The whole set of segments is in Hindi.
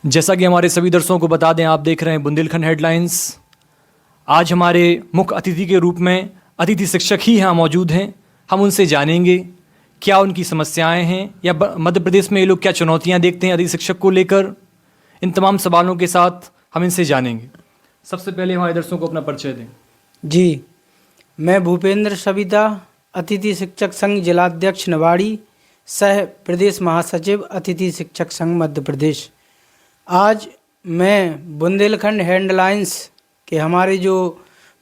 जैसा कि हमारे सभी दर्शकों को बता दें, आप देख रहे हैं बुंदेलखंड हेडलाइंस। आज हमारे मुख्य अतिथि के रूप में अतिथि शिक्षक ही यहाँ मौजूद हैं। हम उनसे जानेंगे क्या उनकी समस्याएं हैं या मध्य प्रदेश में ये लोग क्या चुनौतियाँ देखते हैं अतिथि शिक्षक को लेकर। इन तमाम सवालों के साथ हम इनसे जानेंगे। सबसे पहले हमारे दर्शकों को अपना परिचय दें। जी, मैं भूपेंद्र सविता, अतिथि शिक्षक संघ जिलाध्यक्ष निवाड़ी, सह प्रदेश महासचिव अतिथि शिक्षक संघ मध्य प्रदेश। आज मैं बुंदेलखंड हेडलाइंस के हमारे जो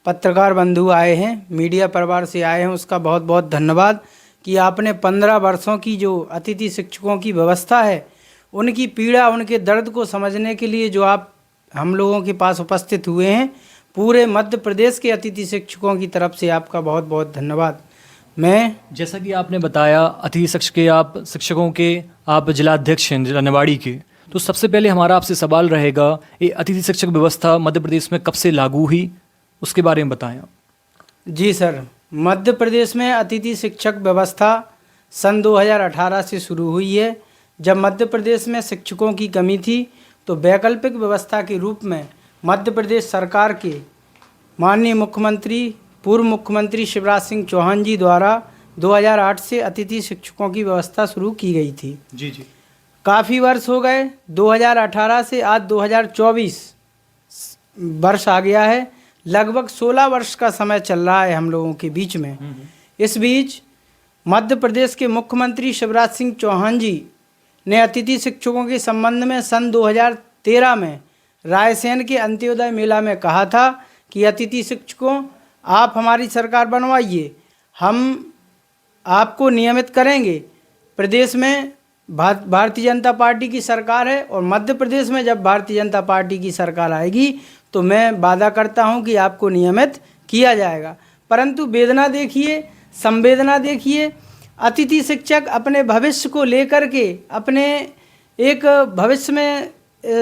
पत्रकार बंधु आए हैं, मीडिया परिवार से आए हैं, उसका बहुत बहुत धन्यवाद कि आपने 15 वर्षों की जो अतिथि शिक्षकों की व्यवस्था है, उनकी पीड़ा, उनके दर्द को समझने के लिए जो आप हम लोगों के पास उपस्थित हुए हैं, पूरे मध्य प्रदेश के अतिथि शिक्षकों की तरफ से आपका बहुत बहुत धन्यवाद। मैं जैसा कि आपने बताया अतिथि शिक्षक के आप शिक्षकों के आप जिलाध्यक्ष हैं जिला निवाड़ी के, तो सबसे पहले हमारा आपसे सवाल रहेगा, ये अतिथि शिक्षक व्यवस्था मध्य प्रदेश में कब से लागू हुई, उसके बारे में बताएं आप। जी सर, मध्य प्रदेश में अतिथि शिक्षक व्यवस्था सन 2018 से शुरू हुई है। जब मध्य प्रदेश में शिक्षकों की कमी थी तो वैकल्पिक व्यवस्था के रूप में मध्य प्रदेश सरकार के माननीय मुख्यमंत्री पूर्व मुख्यमंत्री शिवराज सिंह चौहान जी द्वारा 2008 से अतिथि शिक्षकों की व्यवस्था शुरू की गई थी। जी जी। काफ़ी वर्ष हो गए, 2018 से आज 2024 वर्ष आ गया है। लगभग 16 वर्ष का समय चल रहा है हम लोगों के बीच में। इस बीच मध्य प्रदेश के मुख्यमंत्री शिवराज सिंह चौहान जी ने अतिथि शिक्षकों के संबंध में सन 2013 में रायसेन के अंत्योदय मेला में कहा था कि अतिथि शिक्षकों आप हमारी सरकार बनवाइए, हम आपको नियमित करेंगे। प्रदेश में भारतीय जनता पार्टी की सरकार है और मध्य प्रदेश में जब भारतीय जनता पार्टी की सरकार आएगी तो मैं वादा करता हूं कि आपको नियमित किया जाएगा। परंतु वेदना देखिए, संवेदना देखिए, अतिथि शिक्षक अपने भविष्य को लेकर के अपने एक भविष्य में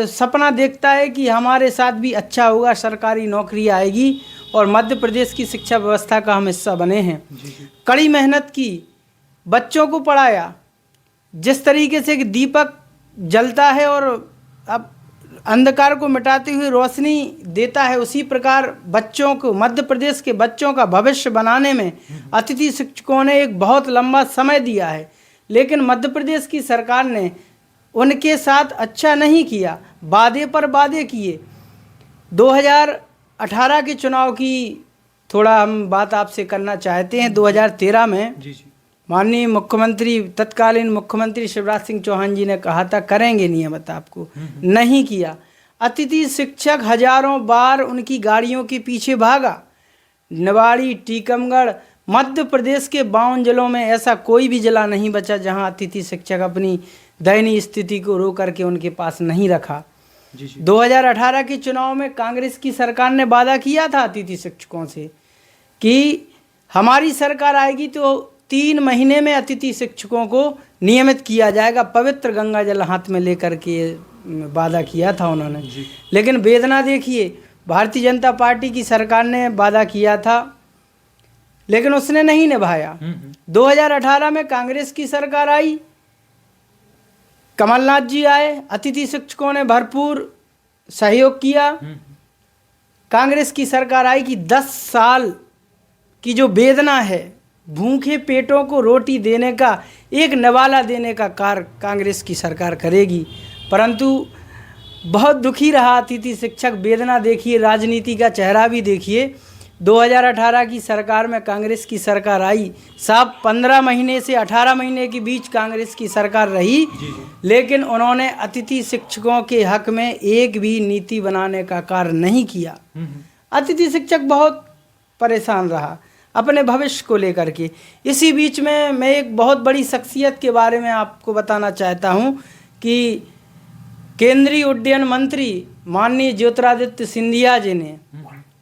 सपना देखता है कि हमारे साथ भी अच्छा होगा, सरकारी नौकरी आएगी और मध्य प्रदेश की शिक्षा व्यवस्था का हम हिस्सा बने हैं। कड़ी मेहनत की, बच्चों को पढ़ाया, जिस तरीके से दीपक जलता है और अब अंधकार को मिटाते हुए रोशनी देता है, उसी प्रकार बच्चों को, मध्य प्रदेश के बच्चों का भविष्य बनाने में अतिथि शिक्षकों ने एक बहुत लंबा समय दिया है। लेकिन मध्य प्रदेश की सरकार ने उनके साथ अच्छा नहीं किया, वादे पर वादे किए। 2018 के चुनाव की थोड़ा हम बात आपसे करना चाहते हैं। 2013 में माननीय मुख्यमंत्री, तत्कालीन मुख्यमंत्री शिवराज सिंह चौहान जी ने कहा था करेंगे नियमित, आपको नहीं किया। अतिथि शिक्षक हजारों बार उनकी गाड़ियों के पीछे भागा। निवाड़ी, टीकमगढ़, मध्य प्रदेश के 52 जिलों में ऐसा कोई भी जिला नहीं बचा जहां अतिथि शिक्षक अपनी दयनीय स्थिति को रो करके उनके पास नहीं रखा। 2018 के चुनाव में कांग्रेस की सरकार ने वादा किया था अतिथि शिक्षकों से कि हमारी सरकार आएगी तो 3 महीने में अतिथि शिक्षकों को नियमित किया जाएगा। पवित्र गंगा जल हाथ में लेकर के वादा किया था उन्होंने। लेकिन वेदना देखिए, भारतीय जनता पार्टी की सरकार ने वादा किया था लेकिन उसने नहीं निभाया। 2018 में कांग्रेस की सरकार आई, कमलनाथ जी आए, अतिथि शिक्षकों ने भरपूर सहयोग किया। कांग्रेस की सरकार आई कि 10 साल की जो वेदना है, भूखे पेटों को रोटी देने का, एक निवाला देने का कार्य कांग्रेस की सरकार करेगी। परंतु बहुत दुखी रहा अतिथि शिक्षक। वेदना देखिए, राजनीति का चेहरा भी देखिए। 2018 की सरकार में कांग्रेस की सरकार आई, साहब 15 महीने से 18 महीने के बीच कांग्रेस की सरकार रही, लेकिन उन्होंने अतिथि शिक्षकों के हक में एक भी नीति बनाने का कार्य नहीं किया। अतिथि शिक्षक बहुत परेशान रहा अपने भविष्य को लेकर के। इसी बीच में मैं एक बहुत बड़ी शख्सियत के बारे में आपको बताना चाहता हूं कि केंद्रीय उड्डयन मंत्री माननीय ज्योतिरादित्य सिंधिया जी ने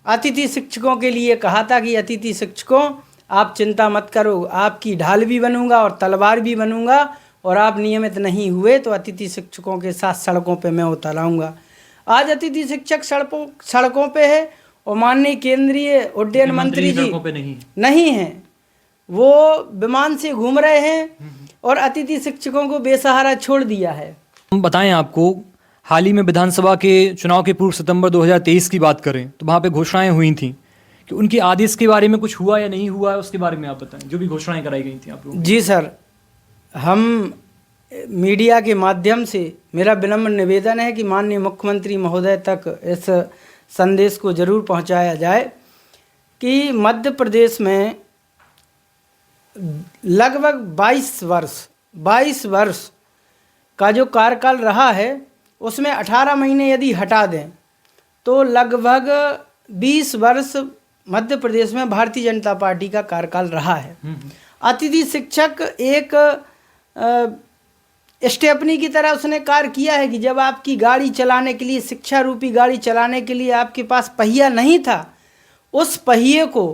अतिथि शिक्षकों के लिए कहा था कि अतिथि शिक्षकों आप चिंता मत करो, आपकी ढाल भी बनूंगा और तलवार भी बनूंगा, और आप नियमित नहीं हुए तो अतिथि शिक्षकों के साथ सड़कों पे मैं उतर आऊँगा। आज अतिथि शिक्षक सड़कों पे है और माननीय केंद्रीय उड्डयन मंत्री जी नहीं हैं, वो विमान से घूम रहे हैं और अतिथि शिक्षकों को बेसहारा छोड़ दिया है। हम बताएं आपको, हाल ही में विधानसभा के चुनाव के पूर्व सितंबर 2023 की बात करें तो वहाँ पे घोषणाएं हुई थी कि उनके आदेश के बारे में कुछ हुआ या नहीं हुआ है, उसके बारे में आप बताएं, जो भी घोषणाएं कराई गई थी आप लोगों जी सर, हम मीडिया के माध्यम से मेरा विनम्र निवेदन है कि माननीय मुख्यमंत्री महोदय तक इस संदेश को जरूर पहुंचाया जाए कि मध्य प्रदेश में लगभग 22 वर्ष का जो कार्यकाल रहा है उसमें 18 महीने यदि हटा दें तो लगभग 20 वर्ष मध्य प्रदेश में भारतीय जनता पार्टी का कार्यकाल रहा है। अतिथि शिक्षक एक स्टेपनी की तरह उसने कार्य किया है कि जब आपकी गाड़ी चलाने के लिए, शिक्षा रूपी गाड़ी चलाने के लिए आपके पास पहिया नहीं था, उस पहिए को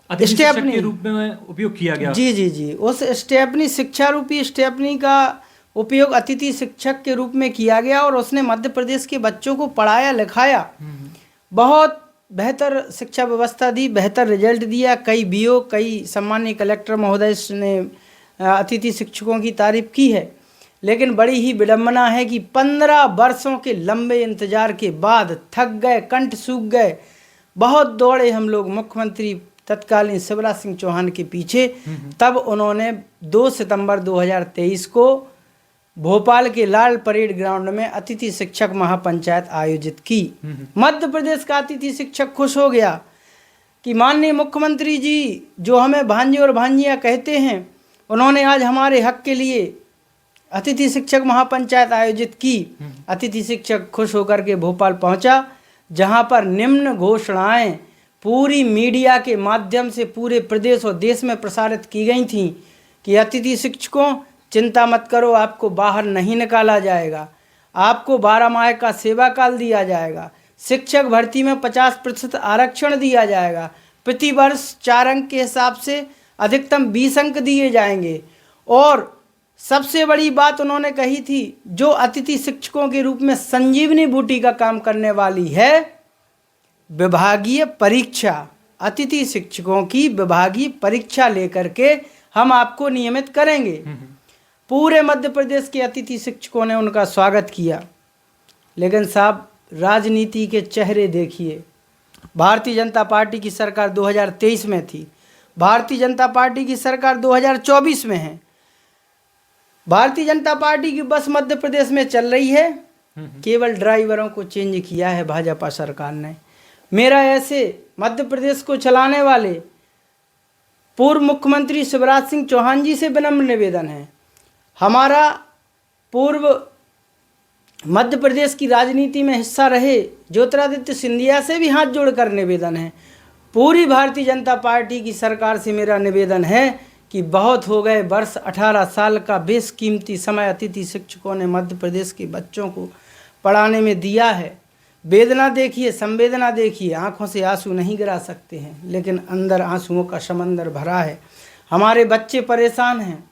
स्टेपनी के रूप में उपयोग किया गया। जी, उस स्टेपनी, शिक्षा रूपी स्टेपनी का उपयोग अतिथि शिक्षक के रूप में किया गया और उसने मध्य प्रदेश के बच्चों को पढ़ाया लिखाया, बहुत बेहतर शिक्षा व्यवस्था दी, बेहतर रिजल्ट दिया। कई बीओ, कई सम्मानीय कलेक्टर महोदय ने अतिथि शिक्षकों की तारीफ की है। लेकिन बड़ी ही विडंबना है कि 15 वर्षों के लंबे इंतजार के बाद थक गए, कंठ सूख गए, बहुत दौड़े हम लोग मुख्यमंत्री तत्कालीन शिवराज सिंह चौहान के पीछे, तब उन्होंने 2 सितंबर 2023 को भोपाल के लाल परेड ग्राउंड में अतिथि शिक्षक महापंचायत आयोजित की। मध्य प्रदेश का अतिथि शिक्षक खुश हो गया कि माननीय मुख्यमंत्री जी जो हमें भांजे और भांजियाँ कहते हैं, उन्होंने आज हमारे हक के लिए अतिथि शिक्षक महापंचायत आयोजित की। अतिथि शिक्षक खुश होकर के भोपाल पहुंचा, जहां पर निम्न घोषणाएं पूरी मीडिया के माध्यम से पूरे प्रदेश और देश में प्रसारित की गई थीं कि अतिथि शिक्षकों चिंता मत करो, आपको बाहर नहीं निकाला जाएगा, आपको 12 माह का सेवा काल दिया जाएगा, शिक्षक भर्ती में 50% आरक्षण दिया जाएगा, प्रति वर्ष 4 अंक के हिसाब से अधिकतम 20 अंक दिए जाएंगे। और सबसे बड़ी बात उन्होंने कही थी, जो अतिथि शिक्षकों के रूप में संजीवनी बूटी का काम करने वाली है, विभागीय परीक्षा, अतिथि शिक्षकों की विभागीय परीक्षा लेकर के हम आपको नियमित करेंगे। पूरे मध्य प्रदेश के अतिथि शिक्षकों ने उनका स्वागत किया। लेकिन साहब, राजनीति के चेहरे देखिए। भारतीय जनता पार्टी की सरकार 2023 में थी, भारतीय जनता पार्टी की सरकार 2024 में है। भारतीय जनता पार्टी की बस मध्य प्रदेश में चल रही है, केवल ड्राइवरों को चेंज किया है भाजपा सरकार ने। मेरा ऐसे मध्य प्रदेश को चलाने वाले पूर्व मुख्यमंत्री शिवराज सिंह चौहान जी से विनम्र निवेदन है, हमारा पूर्व मध्य प्रदेश की राजनीति में हिस्सा रहे ज्योतिरादित्य सिंधिया से भी हाथ जोड़कर निवेदन है। पूरी भारतीय जनता पार्टी की सरकार से मेरा निवेदन है कि बहुत हो गए वर्ष, 18 साल का बेशकीमती समय अतिथि शिक्षकों ने मध्य प्रदेश के बच्चों को पढ़ाने में दिया है। वेदना देखिए, संवेदना देखिए, आंखों से आंसू नहीं गिरा सकते हैं, लेकिन अंदर आंसुओं का समंदर भरा है। हमारे बच्चे परेशान हैं,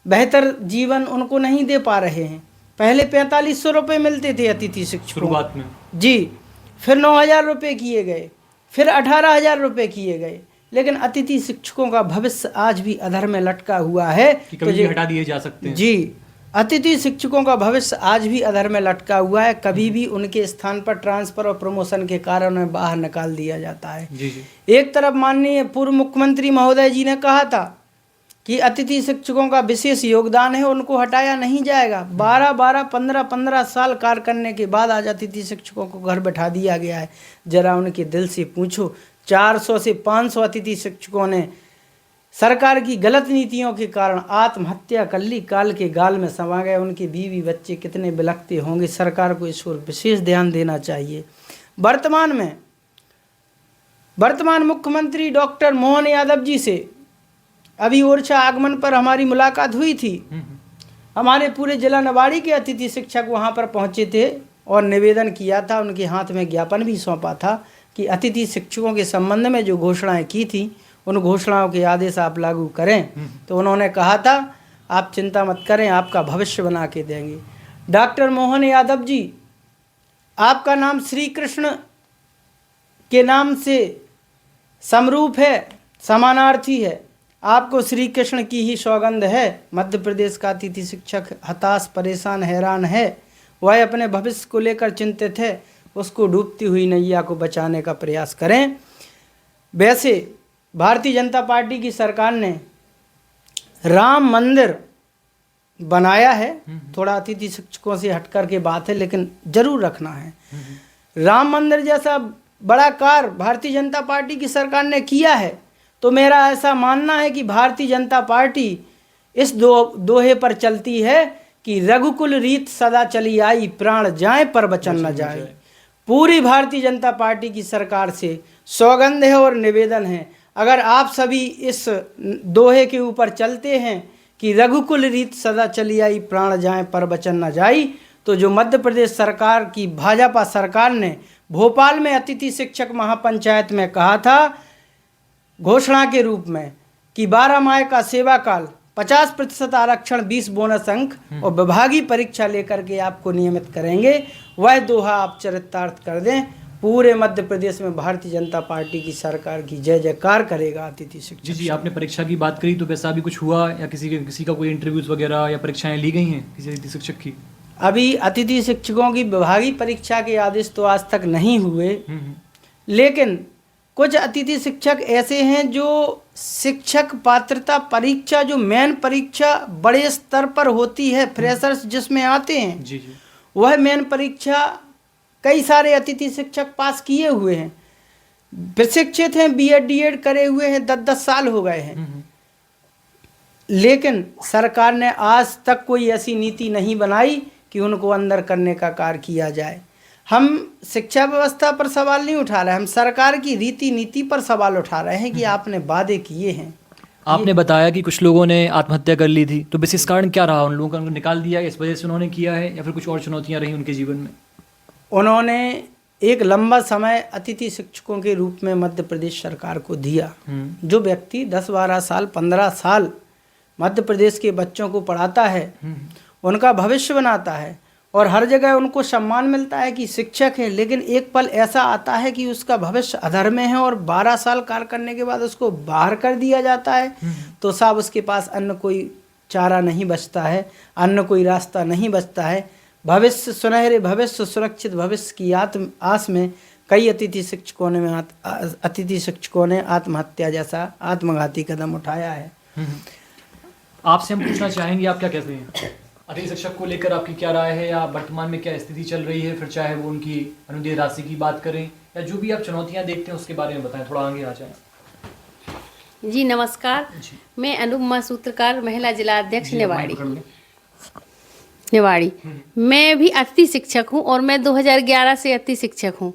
बेहतर जीवन उनको नहीं दे पा रहे हैं। पहले 4500 रुपये मिलते थे अतिथि शिक्षकों शुरुआत में जी, फिर 9000 रुपये किए गए, फिर 18000 रुपये किए गए। लेकिन अतिथि शिक्षकों का भविष्य आज भी अधर में लटका हुआ है कि कभी हटा दिए जा सकते हैं। जी, अतिथि शिक्षकों का भविष्य आज भी अधर में लटका हुआ है। कभी भी उनके स्थान पर ट्रांसफर और प्रमोशन के कारण उन्हें बाहर निकाल दिया जाता है। जी जी। एक तरफ माननीय पूर्व मुख्यमंत्री महोदय जी ने कहा था कि अतिथि शिक्षकों का विशेष योगदान है, उनको हटाया नहीं जाएगा। 15 साल कार्य करने के बाद आज अतिथि शिक्षकों को घर बैठा दिया गया है। जरा उनके दिल से पूछो, 400 से 500 अतिथि शिक्षकों ने सरकार की गलत नीतियों के कारण आत्महत्या कर ली, काल के गाल में समा गए। उनके बीवी बच्चे कितने बिलखते होंगे। सरकार को इस ओर विशेष ध्यान देना चाहिए। वर्तमान मुख्यमंत्री डॉक्टर मोहन यादव जी से अभी ओरछा आगमन पर हमारी मुलाकात हुई थी। हमारे पूरे जिला निवाड़ी के अतिथि शिक्षक वहाँ पर पहुँचे थे और निवेदन किया था, उनके हाथ में ज्ञापन भी सौंपा था कि अतिथि शिक्षकों के संबंध में जो घोषणाएं की थी उन घोषणाओं के आदेश आप लागू करें। तो उन्होंने कहा था, आप चिंता मत करें, आपका भविष्य बना के देंगे। डॉक्टर मोहन यादव जी, आपका नाम श्री कृष्ण के नाम से समरूप है, समानार्थी है। आपको श्री कृष्ण की ही सौगंध है। मध्य प्रदेश का अतिथि शिक्षक हताश, परेशान, हैरान है। वह अपने भविष्य को लेकर चिंतित है, उसको डूबती हुई नैया को बचाने का प्रयास करें। वैसे भारतीय जनता पार्टी की सरकार ने राम मंदिर बनाया है, थोड़ा अतिथि शिक्षकों से हटकर के बात है, लेकिन जरूर रखना है। राम मंदिर जैसा बड़ा कार्य भारतीय जनता पार्टी की सरकार ने किया है, तो मेरा ऐसा मानना है कि भारतीय जनता पार्टी इस दोहे पर चलती है कि रघुकुल रीत सदा चली आई, प्राण जाए पर वचन न जाए। पूरी भारतीय जनता पार्टी की सरकार से सौगंध है और निवेदन है, अगर आप सभी इस दोहे के ऊपर चलते हैं कि रघुकुल रीत सदा चली आई, प्राण जाए पर वचन न जाई, तो जो मध्य प्रदेश सरकार की भाजपा सरकार ने भोपाल में अतिथि शिक्षक महापंचायत में कहा था घोषणा के रूप में कि 12 माह का सेवा काल, 50% आरक्षण, 20 बोनस अंक और विभागीय परीक्षा लेकर के आपको नियमित करेंगे, वह दोहा आप चरितार्थ कर दें। पूरे मध्य प्रदेश में भारतीय जनता पार्टी की सरकार की जय जयकार करेगा अतिथि शिक्षक। जी, आपने परीक्षा की बात करी, तो वैसा अभी कुछ हुआ या किसी का कोई इंटरव्यूज वगैरह या परीक्षाएं ली गई हैं किसी अतिथि शिक्षक की? अभी अतिथि शिक्षकों की विभागीय परीक्षा के आदेश तो आज तक नहीं हुए, लेकिन कुछ अतिथि शिक्षक ऐसे हैं जो शिक्षक पात्रता परीक्षा, जो मेन परीक्षा बड़े स्तर पर होती है, फ्रेशर्स जिसमें आते हैं, जी, वह मेन परीक्षा कई सारे अतिथि शिक्षक पास किए हुए हैं, प्रशिक्षित हैं, बीएड डीएड करे हुए हैं, 10-10 साल हो गए हैं, लेकिन सरकार ने आज तक कोई ऐसी नीति नहीं बनाई कि उनको अंदर करने का कार्य किया जाए। हम शिक्षा व्यवस्था पर सवाल नहीं उठा रहे, हम सरकार की रीति नीति पर सवाल उठा रहे हैं कि आपने वादे किए हैं। आपने बताया कि कुछ लोगों ने आत्महत्या कर ली थी, तो विशेष कारण क्या रहा? उन लोगों को उनको निकाल दिया, इस वजह से उन्होंने किया है, या फिर कुछ और चुनौतियां रही उनके जीवन में? उन्होंने एक लंबा समय अतिथि शिक्षकों के रूप में मध्य प्रदेश सरकार को दिया। जो व्यक्ति 10-12 साल 15 साल मध्य प्रदेश के बच्चों को पढ़ाता है, उनका भविष्य बनाता है और हर जगह उनको सम्मान मिलता है कि शिक्षक है, लेकिन एक पल ऐसा आता है कि उसका भविष्य अधर में है और 12 साल कार्य करने के बाद उसको बाहर कर दिया जाता है, तो साहब उसके पास अन्य कोई चारा नहीं बचता है, अन्य कोई रास्ता नहीं बचता है। भविष्य, सुनहरे भविष्य, सुरक्षित भविष्य की आस में कई अतिथि शिक्षकों ने आत्महत्या जैसा आत्मघाती कदम उठाया है। आपसे हम पूछना चाहेंगे, आप क्या कहते हैं अतिथि शिक्षक को लेकर? आपकी क्या राय है, या वर्तमान में क्या स्थिति चल रही है? फिर चाहे वो उनकी अनुदेय राशि की बात करें या जो भी आप चुनौतियां देखते हैं उसके बारे में बताएं, थोड़ा आगे आ जाएं। जी नमस्कार जी। मैं अनुपमा सूत्रकार, महिला जिला अध्यक्ष निवाड़ी। मैं भी अतिथि शिक्षक हूं और मैं 2011 से अतिथि शिक्षक हूं।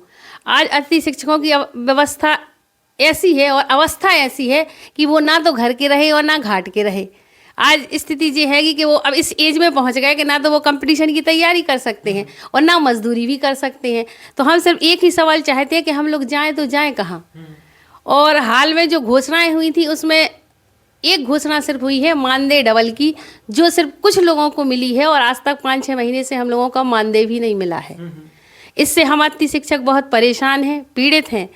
आज अतिथि शिक्षकों की व्यवस्था ऐसी है और अवस्था ऐसी है कि वो ना तो घर के रहे और ना घाट के रहे। आज स्थिति ये है कि वो अब इस एज में पहुंच गए कि ना तो वो कंपटीशन की तैयारी कर सकते हैं और ना मजदूरी भी कर सकते हैं। तो हम सिर्फ एक ही सवाल चाहते हैं कि हम लोग जाएं तो जाएं कहाँ। और हाल में जो घोषणाएं हुई थी उसमें एक घोषणा सिर्फ हुई है मानदेय डबल की, जो सिर्फ कुछ लोगों को मिली है और आज तक 5-6 महीने से हम लोगों का मानदेय भी नहीं मिला है। इससे हम अतिथि शिक्षक बहुत परेशान हैं, पीड़ित हैं।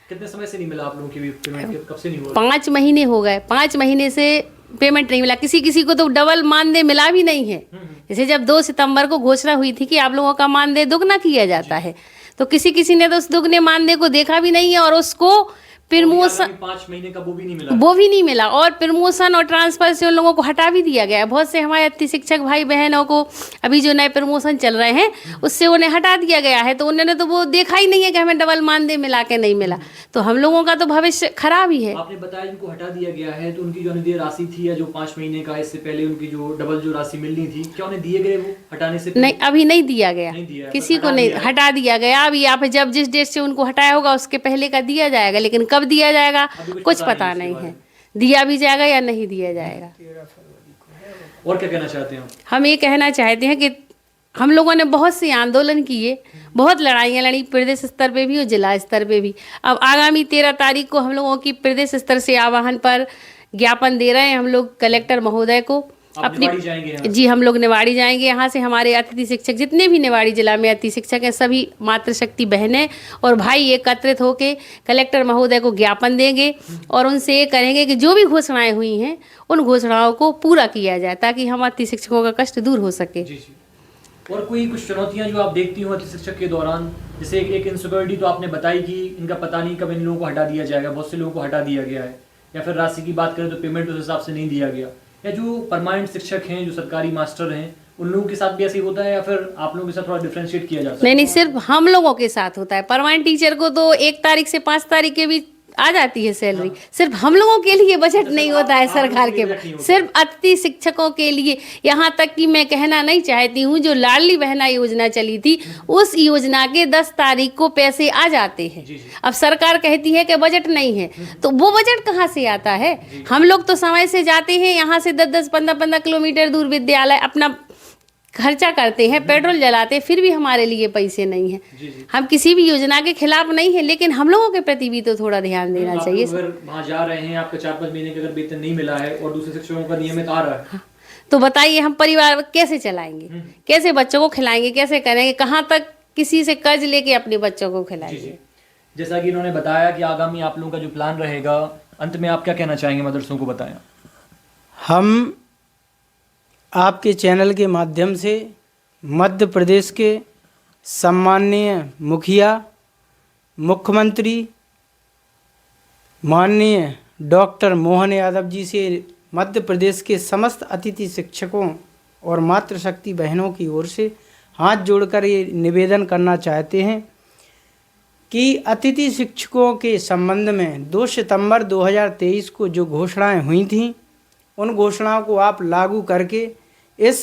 कितने समय से नहीं मिला आप लोगों की पेमेंट? कब से नहीं हुआ? 5 महीने हो गए। 5 महीने से पेमेंट नहीं मिला। किसी को तो डबल मानदेय मिला भी नहीं है। जैसे जब 2 सितंबर को घोषणा हुई थी कि आप लोगों का मानदेय दुगना किया जाता है, तो किसी ने तो उस दुगने मानदेय को देखा भी नहीं है और उसको प्रमोशन 5 महीने का वो भी नहीं मिला और प्रमोशन और ट्रांसफर से उन लोगों को हटा भी दिया गया है। बहुत से हमारे अतिथि शिक्षक भाई बहनों को अभी जो नए प्रमोशन चल रहे हैं उससे उन्हें हटा दिया गया है, तो उन्होंने तो वो देखा ही नहीं है कि हमें डबल मानदेय मिला के नहीं मिला। तो हम लोगों का तो भविष्य खराब ही है। आपने बताया जिनको हटा दिया गया है, तो उनकी जो अनुदेय राशि थी या जो 5 महीने का इससे पहले उनकी जो डबल जो राशि मिलनी थी, क्या उन्हें दिए गए वो हटाने से? नहीं, अभी नहीं दिया गया, किसी को नहीं हटा दिया गया। अभी आप जब जिस डेट से उनको हटाया होगा उसके पहले का दिया जाएगा, लेकिन कब दिया जाएगा कुछ पता नहीं है। दिया भी जाएगा या नहीं दिया जाएगा। और क्या कहना चाहते हैं? हम ये कहना चाहते हैं कि हम लोगों ने बहुत से आंदोलन किए, बहुत लड़ाइयाँ लड़ी, प्रदेश स्तर पे भी और जिला स्तर पे भी। अब आगामी 13 तारीख को हम लोगों की प्रदेश स्तर से आह्वान पर ज्ञापन दे रहे हैं हम लोग कलेक्टर महोदय को। जी, हम लोग निवाड़ी जाएंगे। यहाँ से हमारे अतिथि शिक्षक जितने भी निवाड़ी जिला में अतिथि शिक्षक हैं, सभी मातृशक्ति बहनें और भाई एकत्रित होकर कलेक्टर महोदय को ज्ञापन देंगे और उनसे ये करेंगे कि जो भी घोषणाएं हुई हैं उन घोषणाओं को पूरा किया जाए ताकि हम अतिथि शिक्षकों का कष्ट दूर हो सके। और कोई कुछ चुनौतियां जो आप देखती हो अतिथि शिक्षक के दौरान, जैसे एक इनसिक्योरिटी तो आपने बताई कि इनका पता नहीं कब इन लोगों को हटा दिया जाएगा, बहुत से लोगों को हटा दिया गया है, या फिर राशि की बात करें तो पेमेंट उस हिसाब से नहीं दिया गया, या जो परमानेंट शिक्षक हैं, जो सरकारी मास्टर हैं, उन लोगों के साथ भी ऐसे ही होता है, या फिर आप लोगों के साथ थोड़ा डिफरेंशिएट किया जाता है? नहीं नहीं, सिर्फ हम लोगों के साथ होता है। परमानेंट टीचर को तो 1 तारीख से 5 तारीख के बीच आ जाती है सैलरी। सिर्फ हम लोगों के लिए बजट नहीं होता है सरकार के, सिर्फ अतिथि शिक्षकों के लिए। यहाँ तक कि मैं कहना नहीं चाहती हूँ, जो लाडली बहना योजना चली थी, उस योजना के 10 तारीख को पैसे आ जाते हैं। अब सरकार कहती है कि बजट नहीं है, तो वो बजट कहाँ से आता है? हम लोग तो समय से जाते हैं, यहाँ से 10-10, 15-15 किलोमीटर दूर विद्यालय, अपना खर्चा करते हैं, पेट्रोल जलाते हैं, फिर भी हमारे लिए पैसे नहीं हैं। हम किसी भी योजना के खिलाफ नहीं है, लेकिन हम लोगों के प्रति भी तो थोड़ा ध्यान देना चाहिए। अगर वहाँ जा रहे हैं, आपका 4-5 महीने का अगर वेतन नहीं मिला है और दूसरे शिक्षकों का नियमित आ रहा है, तो बताइए हम परिवार कैसे चलाएंगे, कैसे बच्चों को खिलाएंगे, कैसे करेंगे, कहाँ तक किसी से कर्ज लेके अपने बच्चों को खिलाएंगे? जैसा कि इन्होंने बताया कि आगामी आप लोगों का जो प्लान रहेगा, अंत में आप क्या कहना चाहेंगे, मदरसों को बताएं। हम आपके चैनल के माध्यम से मध्य प्रदेश के सम्माननीय मुखिया, मुख्यमंत्री माननीय डॉक्टर मोहन यादव जी से मध्य प्रदेश के समस्त अतिथि शिक्षकों और मातृशक्ति बहनों की ओर से हाथ जोड़कर ये निवेदन करना चाहते हैं कि अतिथि शिक्षकों के संबंध में 2 सितंबर 2023 को जो घोषणाएं हुई थीं, उन घोषणाओं को आप लागू करके इस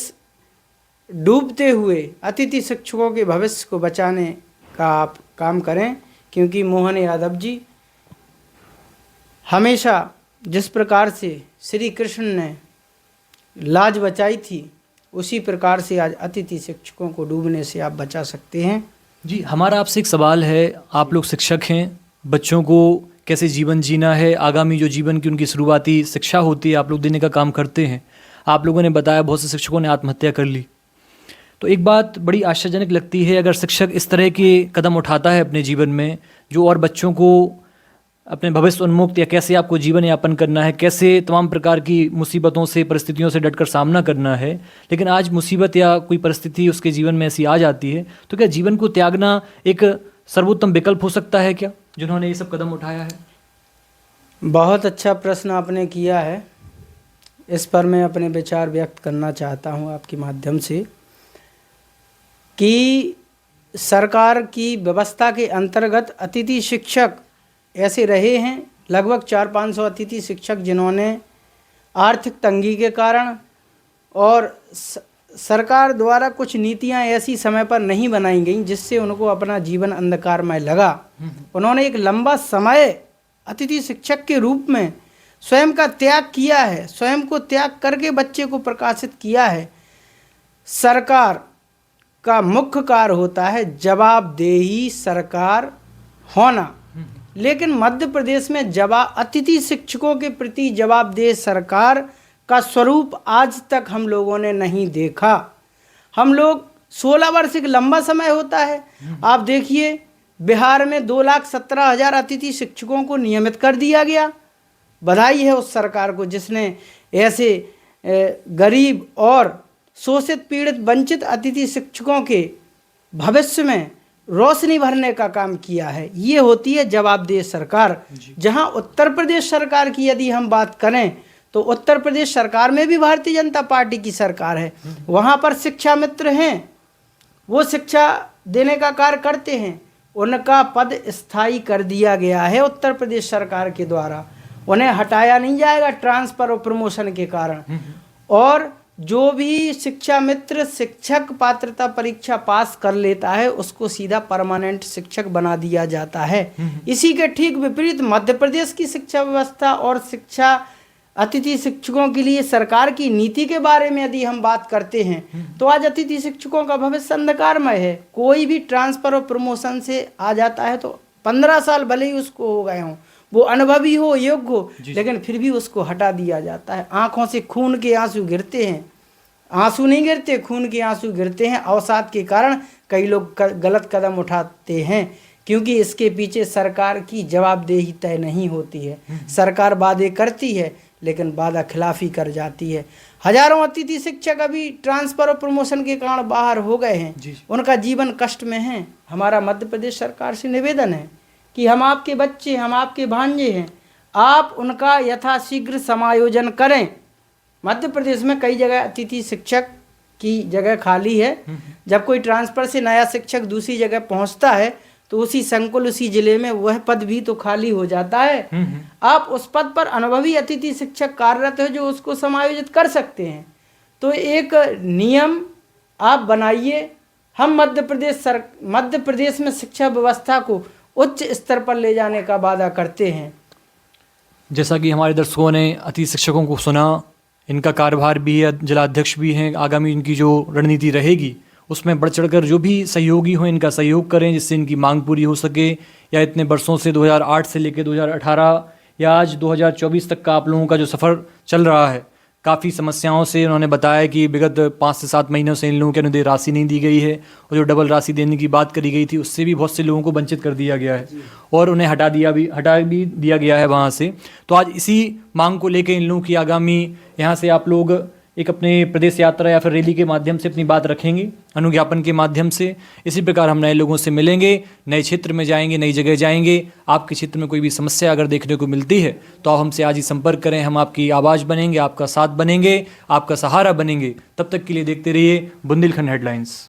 डूबते हुए अतिथि शिक्षकों के भविष्य को बचाने का आप काम करें, क्योंकि मोहन यादव जी हमेशा जिस प्रकार से श्री कृष्ण ने लाज बचाई थी, उसी प्रकार से आज अतिथि शिक्षकों को डूबने से आप बचा सकते हैं। जी, हमारा आपसे एक सवाल है, आप लोग शिक्षक हैं, बच्चों को कैसे जीवन जीना है, आगामी जो जीवन की उनकी शुरुआती शिक्षा होती है, आप लोग देने का काम करते हैं। आप लोगों ने बताया बहुत से शिक्षकों ने आत्महत्या कर ली, तो एक बात बड़ी आश्चर्यजनक लगती है, अगर शिक्षक इस तरह के कदम उठाता है अपने जीवन में, जो और बच्चों को अपने भविष्य उन्मुक्त, या कैसे आपको जीवन यापन करना है, कैसे तमाम प्रकार की मुसीबतों से, परिस्थितियों से डटकर सामना करना है, लेकिन आज मुसीबत या कोई परिस्थिति उसके जीवन में ऐसी आ जाती है, तो क्या जीवन को त्यागना एक सर्वोत्तम विकल्प हो सकता है क्या, जिन्होंने ये सब कदम उठाया है? बहुत अच्छा प्रश्न आपने किया है। इस पर मैं अपने विचार व्यक्त करना चाहता हूं आपके माध्यम से कि सरकार की व्यवस्था के अंतर्गत अतिथि शिक्षक ऐसे रहे हैं, लगभग 400-500 अतिथि शिक्षक जिन्होंने आर्थिक तंगी के कारण और सरकार द्वारा कुछ नीतियां ऐसी समय पर नहीं बनाई गई जिससे उनको अपना जीवन अंधकारमय लगा। उन्होंने एक लंबा समय अतिथि शिक्षक के रूप में स्वयं का त्याग किया है, स्वयं को त्याग करके बच्चे को प्रकाशित किया है। सरकार का मुख्य कार्य होता है जवाबदेही सरकार होना, लेकिन मध्य प्रदेश में अतिथि शिक्षकों के प्रति जवाबदेह सरकार का स्वरूप आज तक हम लोगों ने नहीं देखा। हम लोग 16 वर्ष एक लंबा समय होता है। आप देखिए बिहार में 2,17,000 अतिथि शिक्षकों को नियमित कर दिया गया। बधाई है उस सरकार को जिसने ऐसे गरीब और शोषित, पीड़ित, वंचित अतिथि शिक्षकों के भविष्य में रोशनी भरने का काम किया है। ये होती है जवाबदेह सरकार। जहां उत्तर प्रदेश सरकार की यदि हम बात करें तो उत्तर प्रदेश सरकार में भी भारतीय जनता पार्टी की सरकार है। वहां पर शिक्षा मित्र हैं, वो शिक्षा देने का कार्य करते हैं। उनका पद स्थायी कर दिया गया है उत्तर प्रदेश सरकार के द्वारा, उन्हें हटाया नहीं जाएगा ट्रांसफर और प्रमोशन के कारण। और जो भी शिक्षा मित्र शिक्षक पात्रता परीक्षा पास कर लेता है उसको सीधा परमानेंट शिक्षक बना दिया जाता है। इसी के ठीक विपरीत मध्य प्रदेश की शिक्षा व्यवस्था और शिक्षा अतिथि शिक्षकों के लिए सरकार की नीति के बारे में यदि हम बात करते हैं तो आज अतिथि शिक्षकों का भविष्य अंधकारमय है। कोई भी ट्रांसफर और प्रमोशन से आ जाता है तो 15 साल भले ही उसको हो गए हों, वो अनुभवी हो, योग्य हो, लेकिन फिर भी उसको हटा दिया जाता है। आंखों से खून के आंसू गिरते हैं, आंसू नहीं गिरते, खून के आंसू गिरते हैं। अवसाद के कारण कई लोग गलत कदम उठाते हैं, क्योंकि इसके पीछे सरकार की जवाबदेही तय नहीं होती है। सरकार वादे करती है लेकिन वादा खिलाफी कर जाती है। हजारों अतिथि शिक्षक अभी ट्रांसफर और प्रमोशन के कारण बाहर हो गए हैं, उनका जीवन कष्ट में है। हमारा मध्य प्रदेश सरकार से निवेदन है कि हम आपके बच्चे, हम आपके भांजे हैं, आप उनका यथाशीघ्र समायोजन करें। मध्य प्रदेश में कई जगह अतिथि शिक्षक की जगह खाली है। जब कोई ट्रांसफ़र से नया शिक्षक दूसरी जगह पहुंचता है तो उसी संकुल, उसी जिले में वह पद भी तो खाली हो जाता है। आप उस पद पर अनुभवी अतिथि शिक्षक कार्यरत है जो उसको समायोजित कर सकते हैं। तो एक नियम आप बनाइए। हम मध्य प्रदेश में शिक्षा व्यवस्था को उच्च स्तर पर ले जाने का वादा करते हैं। जैसा कि हमारे दर्शकों ने अतिथि शिक्षकों को सुना, इनका कार्यभार भी है, जिलाध्यक्ष भी हैं, आगामी इनकी जो रणनीति रहेगी उसमें बढ़ चढ़कर जो भी सहयोगी हो इनका सहयोग करें जिससे इनकी मांग पूरी हो सके। या इतने वर्षों से 2008 से लेकर 2018 या आज 2024 तक का आप लोगों का जो सफ़र चल रहा है, काफ़ी समस्याओं से उन्होंने बताया कि विगत 5 से 7 महीनों से इन लोगों के अनुदेय राशि नहीं दी गई है और जो डबल राशि देने की बात करी गई थी उससे भी बहुत से लोगों को वंचित कर दिया गया है और उन्हें हटा भी दिया गया है वहाँ से। तो आज इसी मांग को लेकर इन लोगों की आगामी यहाँ से आप लोग एक अपने प्रदेश यात्रा या फिर रैली के माध्यम से अपनी बात रखेंगे, अनुज्ञापन के माध्यम से। इसी प्रकार हम नए लोगों से मिलेंगे, नए क्षेत्र में जाएंगे, नई जगह जाएंगे। आपके क्षेत्र में कोई भी समस्या अगर देखने को मिलती है तो आप हमसे आज ही संपर्क करें। हम आपकी आवाज़ बनेंगे, आपका साथ बनेंगे, आपका सहारा बनेंगे। तब तक के लिए देखते रहिए बुंदेलखंड हेडलाइंस।